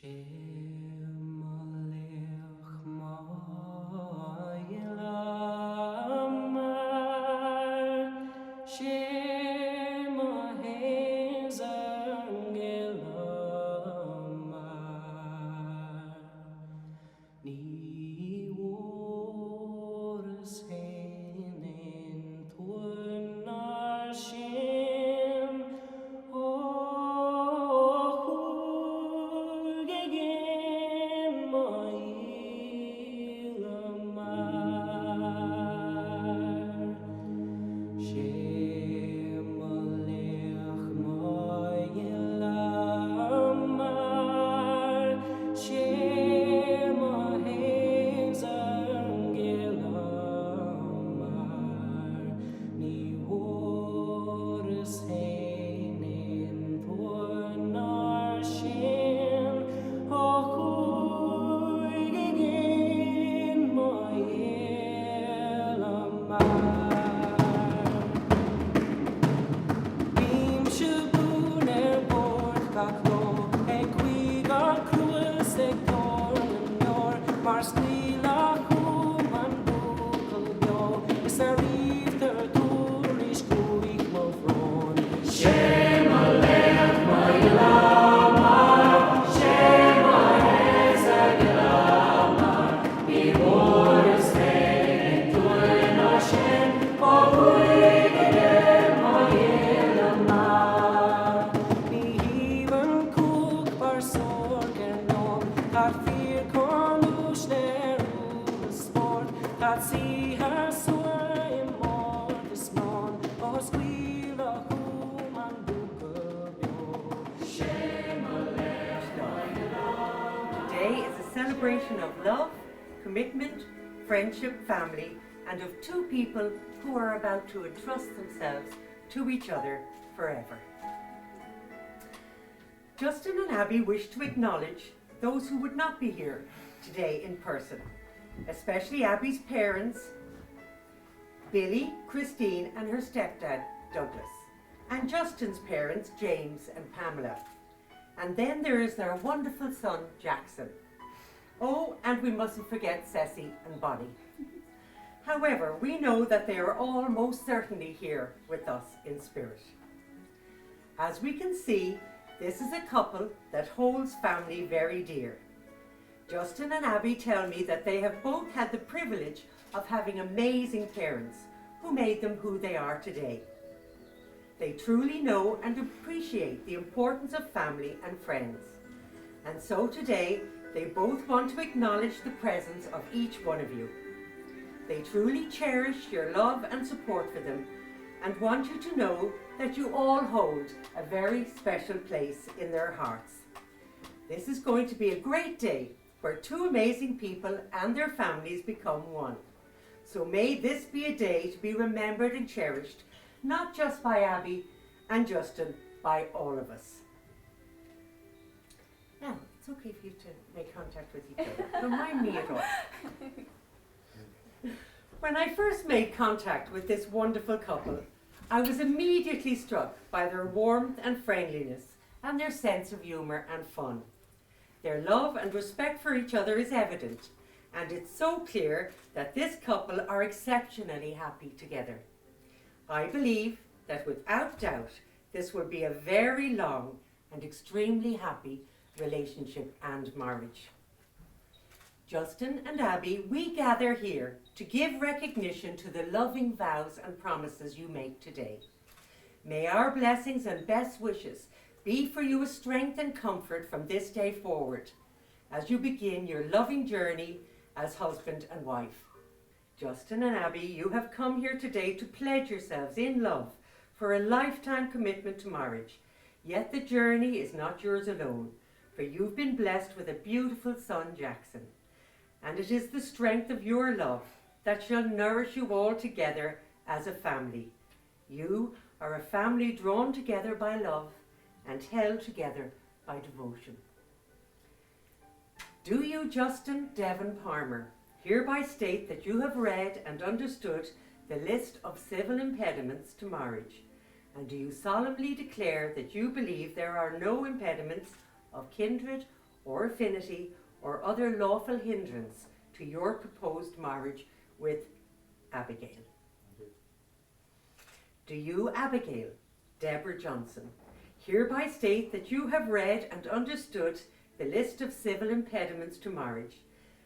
Today is a celebration of love, commitment, friendship, family, and of two people who are about to entrust themselves to each other forever. Justin and Abby wish to acknowledge those who would not be here today in person, especially Abby's parents, Billy, Christine, and her stepdad, Douglas, and Justin's parents, James and Pamela. And then there is their wonderful son, Jackson. Oh, and we mustn't forget Ceci and Bonnie. However, we know that they are all most certainly here with us in spirit. As we can see, this is a couple that holds family very dear. Justin and Abby tell me that they have both had the privilege of having amazing parents who made them who they are today. They truly know and appreciate the importance of family and friends. And so today, they both want to acknowledge the presence of each one of you. They truly cherish your love and support for them and want you to know that you all hold a very special place in their hearts. This is going to be a great day where two amazing people and their families become one. So may this be a day to be remembered and cherished, not just by Abby and Justin, by all of us. Now, it's okay for you to make contact with each other. Don't mind me at all. When I first made contact with this wonderful couple, I was immediately struck by their warmth and friendliness and their sense of humour and fun. Their love and respect for each other is evident, and it's so clear that this couple are exceptionally happy together. I believe that without doubt, this will be a very long and extremely happy relationship and marriage. Justin and Abby, we gather here to give recognition to the loving vows and promises you make today. May our blessings and best wishes be for you a strength and comfort from this day forward, as you begin your loving journey as husband and wife. Justin and Abby, you have come here today to pledge yourselves in love for a lifetime commitment to marriage. Yet the journey is not yours alone, for you've been blessed with a beautiful son, Jackson. And it is the strength of your love that shall nourish you all together as a family. You are a family drawn together by love and held together by devotion. Do you, Justin Devon Palmer, hereby state that you have read and understood the list of civil impediments to marriage, and do you solemnly declare that you believe there are no impediments of kindred or affinity or other lawful hindrance to your proposed marriage with Abigail. Do you, Abigail Deborah Johnson, hereby state that you have read and understood the list of civil impediments to marriage,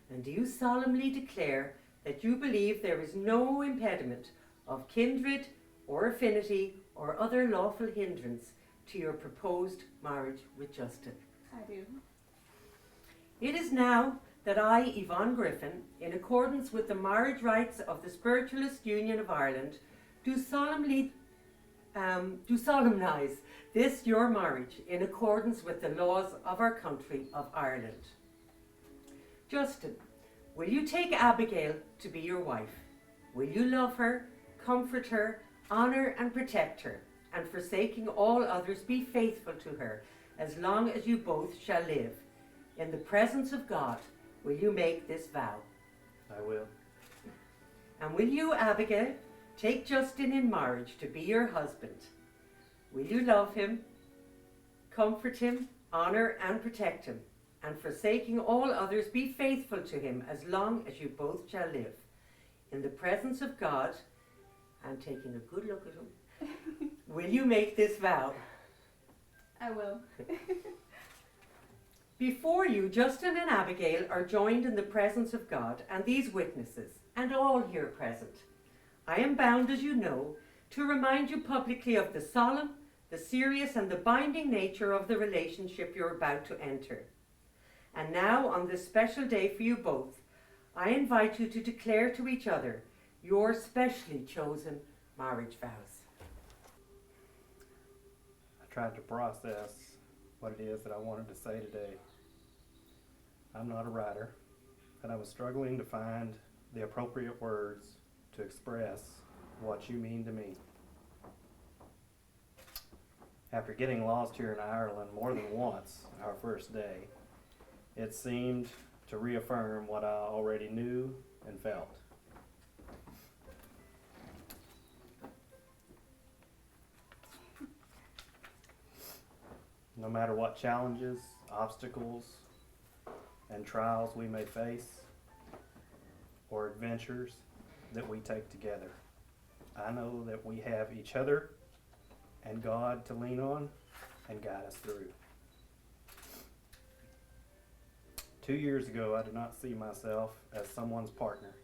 and do you solemnly declare that you believe there is no impediment of kindred or affinity or other lawful hindrance to your proposed marriage with Justin? I do. It is now that I, Yvonne Griffin, in accordance with the marriage rites of the Spiritualist Union of Ireland, do solemnize this your marriage in accordance with the laws of our country of Ireland. Justin, will you take Abigail to be your wife? Will you love her, comfort her, honour and protect her, and forsaking all others be faithful to her as long as you both shall live? In the presence of God, will you make this vow? I will. And will you, Abigail, take Justin in marriage to be your husband? Will you love him, comfort him, honour and protect him, and forsaking all others be faithful to him as long as you both shall live? In the presence of God, and taking a good look at him, will you make this vow? I will. Before you, Justin and Abigail are joined in the presence of God and these witnesses, and all here present. I am bound, as you know, to remind you publicly of the solemn, the serious and the binding nature of the relationship you're about to enter. And now, on this special day for you both, I invite you to declare to each other your specially chosen marriage vows. I tried to process what it is that I wanted to say today. I'm not a writer, and I was struggling to find the appropriate words to express what you mean to me. After getting lost here in Ireland more than once our first day, it seemed to reaffirm what I already knew and felt. No matter what challenges, obstacles, and trials we may face, or adventures that we take together, I know that we have each other and God to lean on and guide us through. 2 years ago, I did not see myself as someone's partner.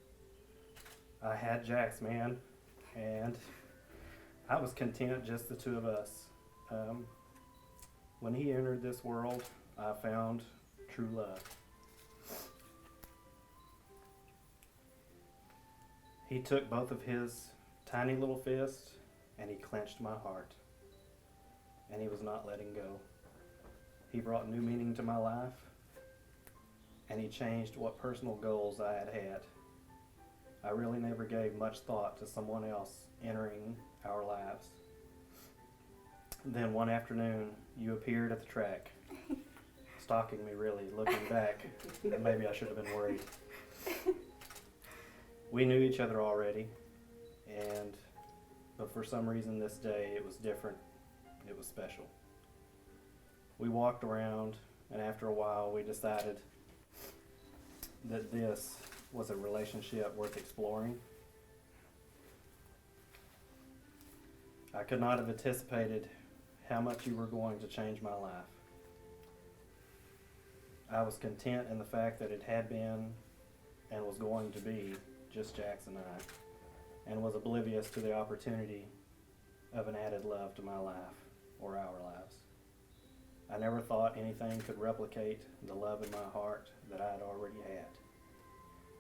I had Jack's man, and I was content just the two of us. When he entered this world, I found true love. He took both of his tiny little fists and he clenched my heart. And he was not letting go. He brought new meaning to my life, and he changed what personal goals I had had. I really never gave much thought to someone else entering our lives. Then one afternoon, you appeared at the track, stalking me really, looking back. Maybe I should have been worried. We knew each other already, but for some reason this day it was different. It was special. We walked around, and after a while we decided that this was a relationship worth exploring. I could not have anticipated how much you were going to change my life. I was content in the fact that it had been and was going to be just Jax and I, and was oblivious to the opportunity of an added love to my life or our lives. I never thought anything could replicate the love in my heart that I had already had.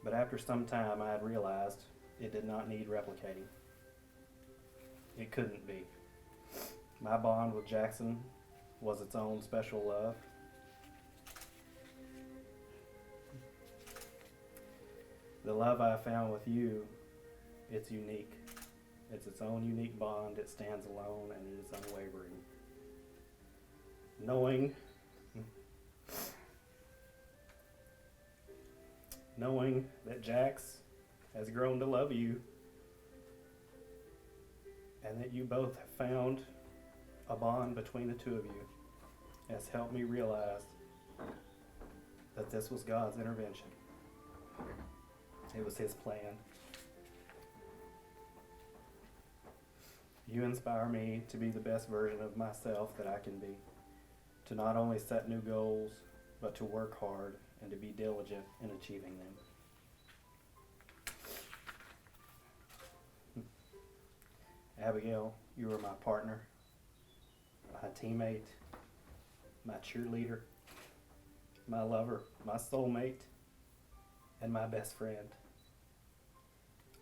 But after some time, I had realized it did not need replicating. It couldn't be. My bond with Jackson was its own special love. The love I found with you, it's unique. It's its own unique bond. It stands alone and it is unwavering. Knowing that Jax has grown to love you, and that you both have found a bond between the two of you, has helped me realize that this was God's intervention. It was His plan. You inspire me to be the best version of myself that I can be, to not only set new goals, but to work hard and to be diligent in achieving them. Abigail, you are my partner, my teammate, my cheerleader, my lover, my soulmate, and my best friend.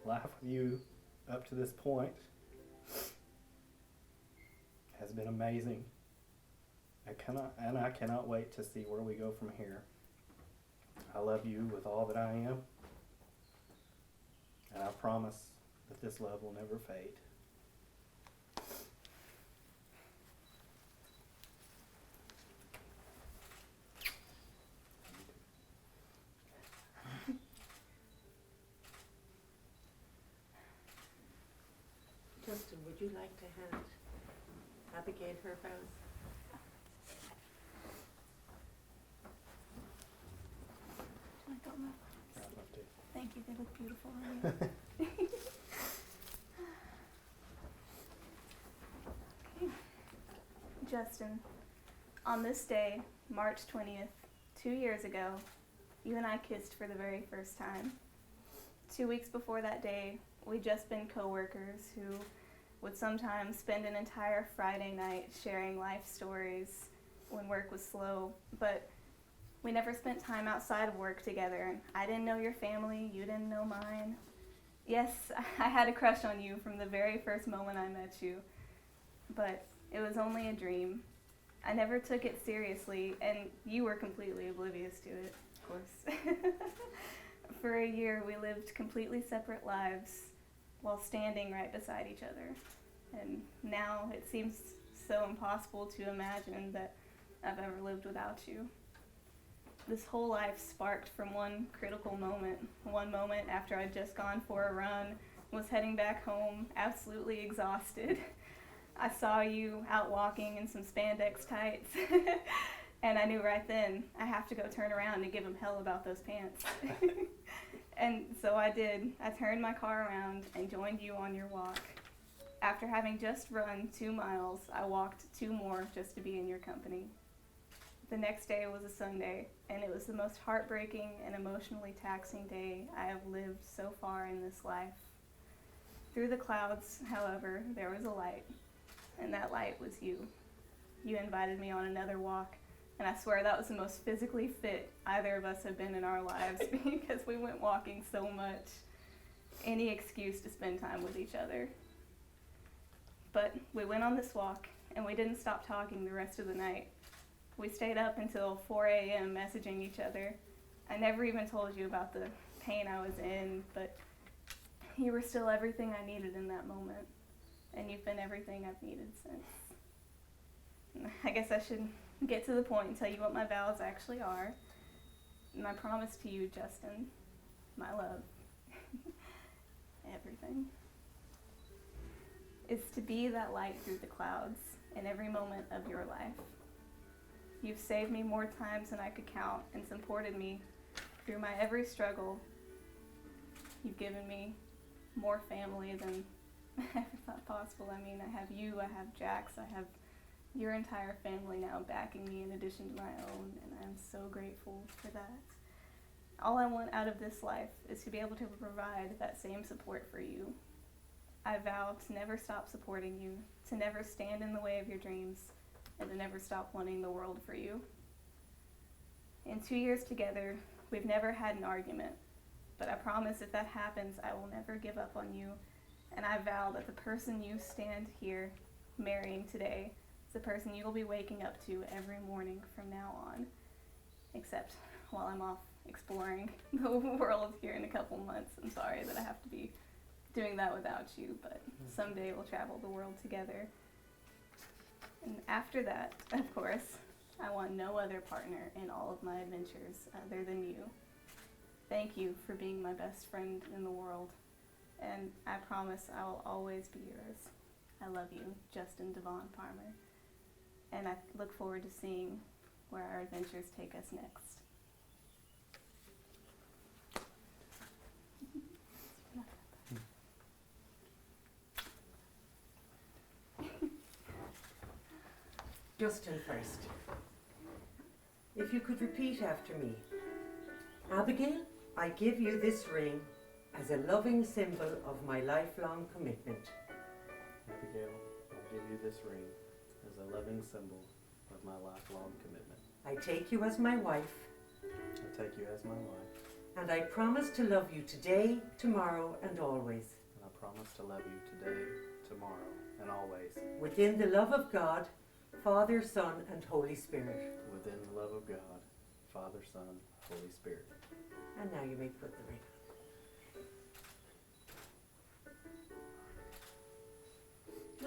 Life with you up to this point has been amazing. I cannot wait to see where we go from here. I love you with all that I am, and I promise that this love will never fade. Justin, would you like to hand Abigail her vows? I got my I'd love to. Thank you, they look beautiful on you. Okay. Justin, on this day, March 20th, 2 years ago, you and I kissed for the very first time. 2 weeks before that day, we'd just been co-workers who would sometimes spend an entire Friday night sharing life stories when work was slow, but we never spent time outside of work together. I didn't know your family, you didn't know mine. Yes, I had a crush on you from the very first moment I met you, but it was only a dream. I never took it seriously, and you were completely oblivious to it, of course. For a year, we lived completely separate lives while standing right beside each other. And now it seems so impossible to imagine that I've ever lived without you. This whole life sparked from one critical moment. One moment after I'd just gone for a run, was heading back home, absolutely exhausted. I saw you out walking in some spandex tights, and I knew right then I have to go turn around and give him hell about those pants. And so I did. I turned my car around and joined you on your walk. After having just run 2 miles, I walked 2 more just to be in your company. The next day was a Sunday, and it was the most heartbreaking and emotionally taxing day I have lived so far in this life. Through the clouds, however, there was a light, and that light was you. You invited me on another walk, and I swear that was the most physically fit either of us have been in our lives because we went walking so much. Any excuse to spend time with each other. But we went on this walk, and we didn't stop talking the rest of the night. We stayed up until 4 a.m. messaging each other. I never even told you about the pain I was in, but you were still everything I needed in that moment, and you've been everything I've needed since. I guess I should get to the point and tell you what my vows actually are. My promise to you, Justin, my love, everything, is to be that light through the clouds in every moment of your life. You've saved me more times than I could count and supported me through my every struggle. You've given me more family than I ever thought possible. I mean, I have you, I have Jax, I have your entire family now backing me in addition to my own, and I'm so grateful for that. All I want out of this life is to be able to provide that same support for you. I vow to never stop supporting you, to never stand in the way of your dreams, and to never stop wanting the world for you. In 2 years together, we've never had an argument, but I promise if that happens, I will never give up on you, and I vow that the person you stand here marrying today is the person you will be waking up to every morning from now on, except while I'm off exploring the world here in a couple months. I'm sorry that I have to be doing that without you, but someday we'll travel the world together. And after that, of course, I want no other partner in all of my adventures other than you. Thank you for being my best friend in the world, and I promise I will always be yours. I love you, Justin Devon Palmer, and I look forward to seeing where our adventures take us next. Justin first. If you could repeat after me. Abigail, I give you this ring as a loving symbol of my lifelong commitment. Abigail, I give you this ring as a loving symbol of my lifelong commitment. I take you as my wife, I take you as my wife, and I promise to love you today, tomorrow, and always, and I promise to love you today, tomorrow, and always, within the love of God, Father, Son, and Holy Spirit. within the love of God, Father, Son, Holy Spirit. And now you may put the ring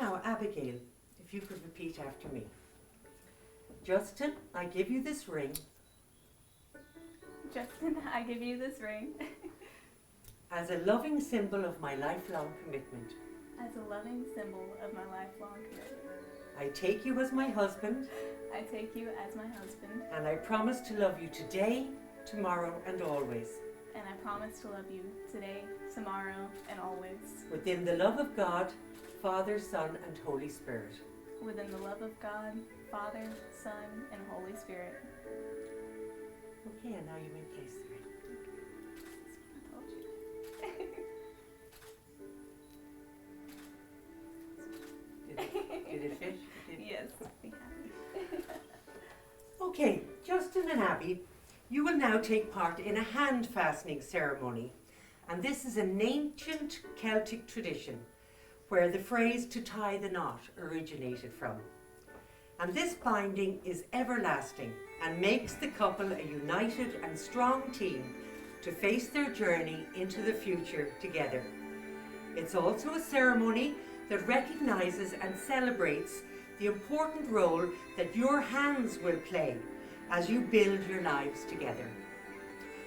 on. Now, Abigail, if you could repeat after me. Justin, I give you this ring Justin, I give you this ring as a loving symbol of my lifelong commitment. as a loving symbol of my lifelong commitment. I take you as my husband, I take you as my husband, and I promise to love you today, tomorrow, and always, and I promise to love you today, tomorrow, and always, within the love of God, Father, Son, and Holy Spirit. within the love of God, Father, Son, and Holy Spirit. Okay, and now you may place the ring. I told you. Did it fit? Yes, be happy. Okay, Justin and Abby, you will now take part in a hand fastening ceremony. And this is an ancient Celtic tradition where the phrase to tie the knot originated from. And this binding is everlasting and makes the couple a united and strong team to face their journey into the future together. It's also a ceremony that recognizes and celebrates the important role that your hands will play as you build your lives together.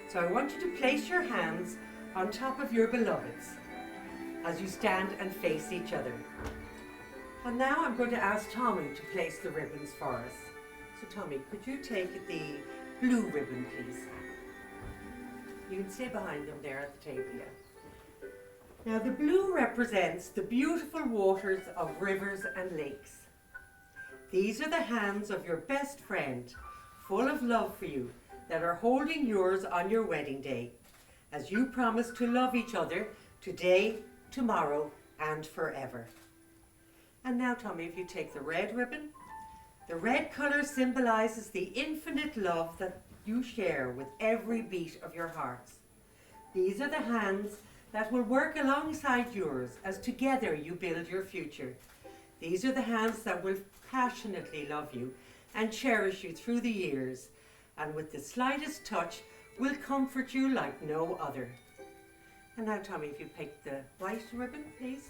So I want you to place your hands on top of your beloveds as you stand and face each other. And now I'm going to ask Tommy to place the ribbons for us. So Tommy, could you take the blue ribbon, please? You can stay behind them there at the table, yeah. Now the blue represents the beautiful waters of rivers and lakes. These are the hands of your best friend, full of love for you, that are holding yours on your wedding day, as you promise to love each other today, tomorrow, and forever. And now, Tommy, if you take the red ribbon, the red colour symbolises the infinite love that you share with every beat of your hearts. These are the hands that will work alongside yours as together you build your future. These are the hands that will passionately love you and cherish you through the years, and with the slightest touch will comfort you like no other. And now, Tommy, if you pick the white ribbon, please.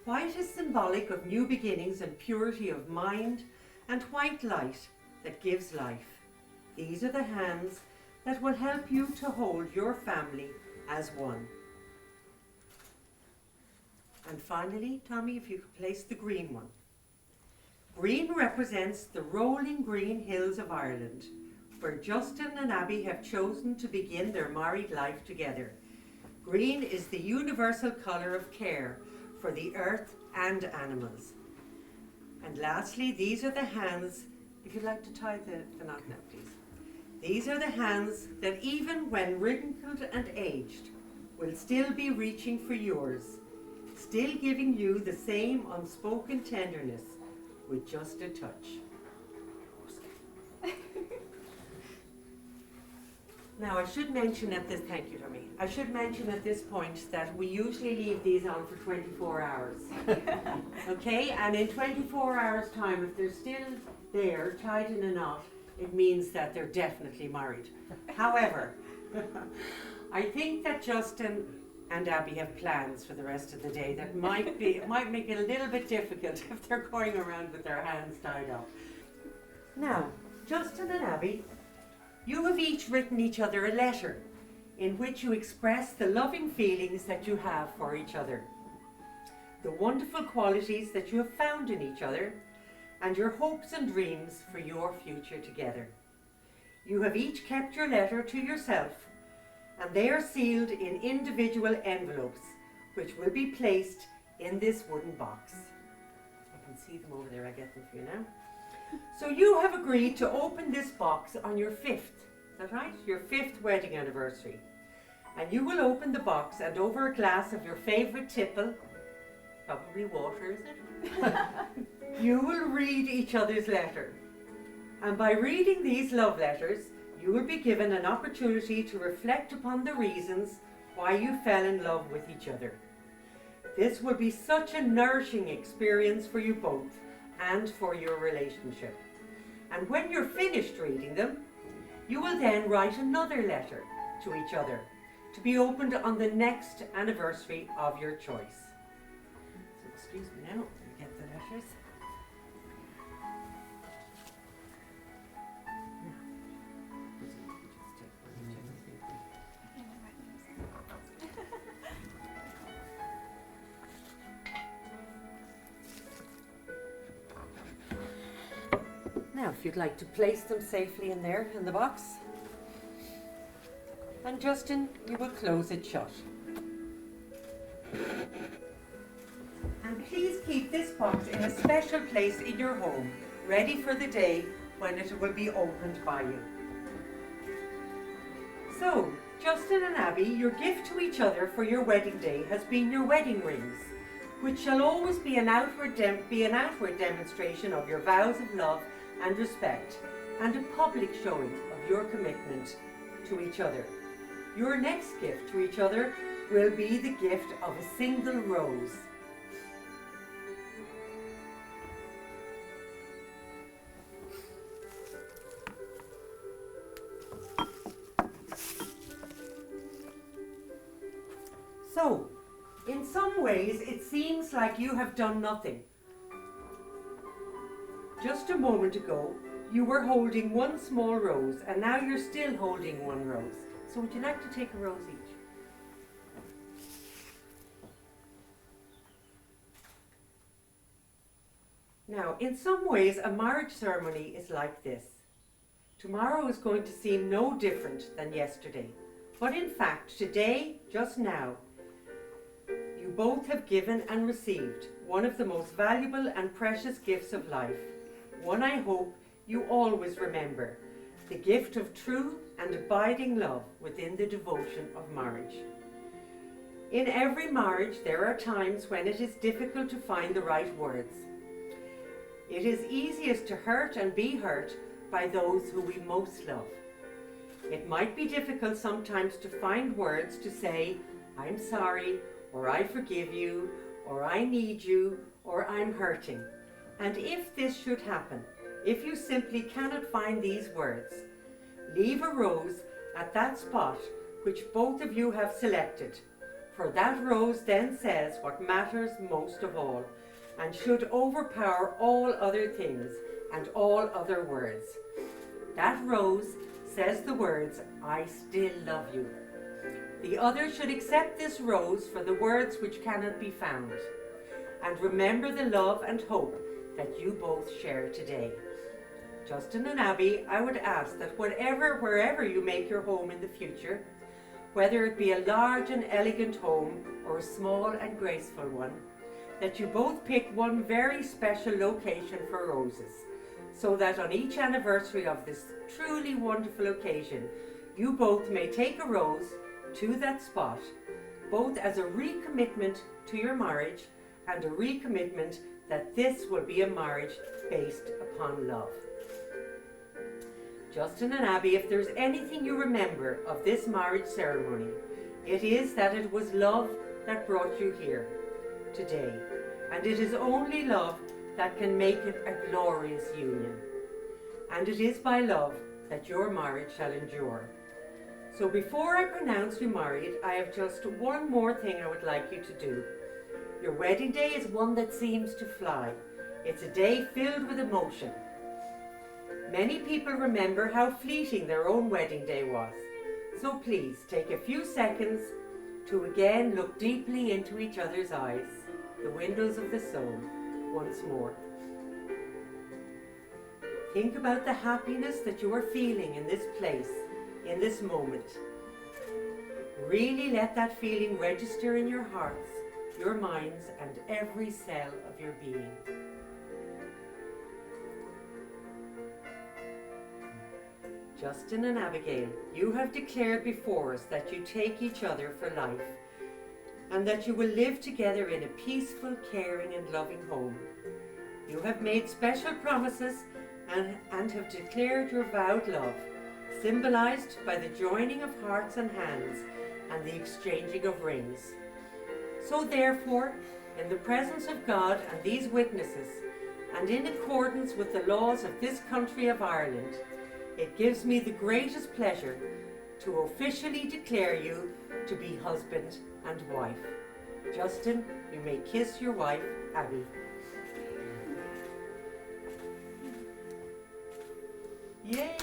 White is symbolic of new beginnings and purity of mind, and white light that gives life. These are the hands that will help you to hold your family as one. And finally, Tommy, if you could place the green one. Green represents the rolling green hills of Ireland, where Justin and Abby have chosen to begin their married life together. Green is the universal colour of care for the earth and animals. And lastly, these are the hands, if you'd like to tie the knot now, please. These are the hands that even when wrinkled and aged, will still be reaching for yours, still giving you the same unspoken tenderness with just a touch. Now I should mention at this, thank you Tommy, I should mention at this point that we usually leave these on for 24 hours. Okay, and in 24 hours time, if they're still there, tied in a knot, it means that they're definitely married. However, I think that Justin and Abby have plans for the rest of the day that might make it a little bit difficult if they're going around with their hands tied up. Now, Justin and Abby, you have each written each other a letter in which you express the loving feelings that you have for each other, the wonderful qualities that you have found in each other, and your hopes and dreams for your future together. You have each kept your letter to yourself, and they are sealed in individual envelopes, which will be placed in this wooden box. I can see them over there. I get them for you now. So you have agreed to open this box on your 5th, is that right? Your 5th wedding anniversary. And you will open the box, and over a glass of your favourite tipple, probably water, is it? You will read each other's letter. And by reading these love letters, you will be given an opportunity to reflect upon the reasons why you fell in love with each other. This will be such a nourishing experience for you both and for your relationship. And when you're finished reading them, you will then write another letter to each other to be opened on the next anniversary of your choice. So excuse me now, let me get the letters. Now, if you'd like to place them safely in there in the box. And Justin, you will close it shut. And please keep this box in a special place in your home, ready for the day when it will be opened by you. So, Justin and Abby, your gift to each other for your wedding day has been your wedding rings, which shall always be an outward demonstration of your vows of love and respect, and a public showing of your commitment to each other. Your next gift to each other will be the gift of a single rose. So, in some ways it seems like you have done nothing. Just a moment ago, you were holding one small rose, and now you're still holding one rose. So would you like to take a rose each? Now, in some ways, a marriage ceremony is like this. Tomorrow is going to seem no different than yesterday. But in fact, today, just now, you both have given and received one of the most valuable and precious gifts of life. One I hope you always remember, the gift of true and abiding love within the devotion of marriage. In every marriage, there are times when it is difficult to find the right words. It is easiest to hurt and be hurt by those who we most love. It might be difficult sometimes to find words to say, I'm sorry, or I forgive you, or I need you, or I'm hurting. And if this should happen, if you simply cannot find these words, leave a rose at that spot which both of you have selected, for that rose then says what matters most of all, and should overpower all other things and all other words. That rose says the words, I still love you. The other should accept this rose for the words which cannot be found, and remember the love and hope that you both share today. Justin and Abby, I would ask that wherever you make your home in the future, whether it be a large and elegant home or a small and graceful one, that you both pick one very special location for roses, so that on each anniversary of this truly wonderful occasion, you both may take a rose to that spot, both as a recommitment to your marriage and a recommitment that this will be a marriage based upon love. Justin and Abby, if there's anything you remember of this marriage ceremony, it is that it was love that brought you here today. And it is only love that can make it a glorious union. And it is by love that your marriage shall endure. So before I pronounce you married, I have just one more thing I would like you to do. Your wedding day is one that seems to fly. It's a day filled with emotion. Many people remember how fleeting their own wedding day was. So please take a few seconds to again look deeply into each other's eyes, the windows of the soul, once more. Think about the happiness that you are feeling in this place, in this moment. Really let that feeling register in your hearts, your minds, and every cell of your being. Justin and Abigail, you have declared before us that you take each other for life, and that you will live together in a peaceful, caring and loving home. You have made special promises and have declared your vowed love, symbolized by the joining of hearts and hands and the exchanging of rings. So therefore, in the presence of God and these witnesses, and in accordance with the laws of this country of Ireland, it gives me the greatest pleasure to officially declare you to be husband and wife. Justin, you may kiss your wife, Abby. Yay!